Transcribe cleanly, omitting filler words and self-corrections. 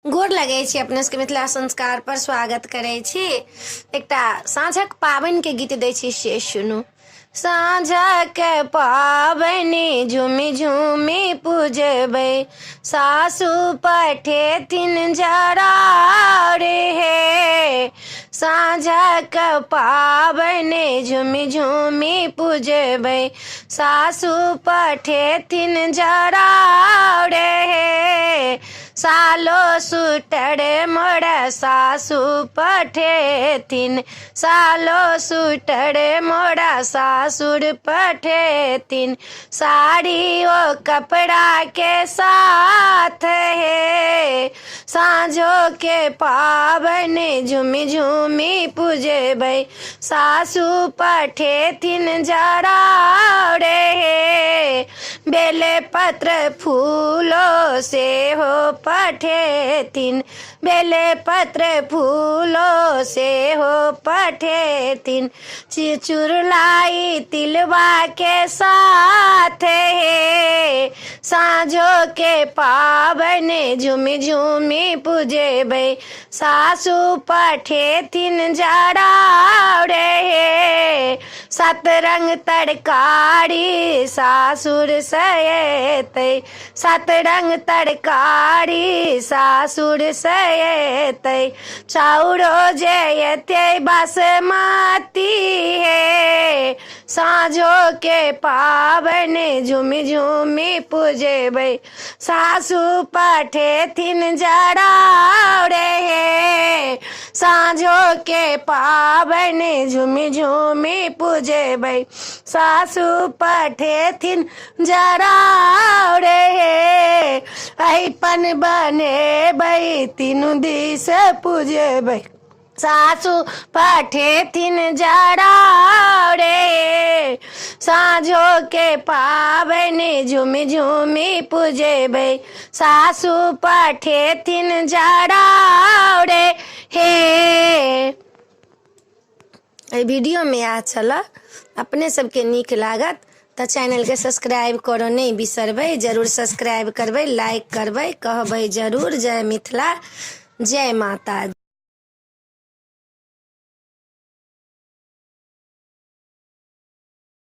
गोर लगै छी अपने सबके मिथिला संस्कार पर स्वागत करै छी। एकटा साँझक पाबनि के गीत दै छी से सुनू। साँझक पाबनि झूमी झूमी पूजबै, सासु पठेथिन जरारे हे। साँझक पाबनि झूमी झूमी पूजबै, सासु पठेथिन जरारे हे। सालो सुटर मोर सासु पठेथिन, सालो सुटर मोर सासुर पठेथिन। साड़ी ओ कपड़ा के साथ हे, साँझो के पाबनि झूमी झूमी पूजबै, सासु पठेथिन जरारे हे। बेले पत्र फूलो से हो पठेथिन, बेले पत्र फूलो से हो पठेथिन। चुरलाई तिलवा के साथ हे, साँझो के पाबनि झूमी झूमी पूजबै, सासु पठेथिन जरारे हे। सात रंग तरकारी सासुर सएतै, सात रंग तरकारी सासुर सएतै। चाउरो जयते बासमती हे, साँझो के पाबनि झूमी झूमी पूजबै, सासु पठेथिन जरारे हे। साँझो के पाबनि झूमी झूमी पूजबै, सासु पठेथिन जरारे हे। अहिपन बनेबै तीनू दिस पूजबै, सासु पठेथिन जरारे हे। साँझो के पाबनि झूमी झूमी पूजबै, सासु पठेथिन जरारे हे। वीडियो में आ चल अपने सबके नीक लागत तो चैनल के सब्सक्राइब करो नहीं बिसरबै, जरूर सब्सक्राइब करबै, लाइक करबै, कहबै जरूर जय मिथिला, जय माता।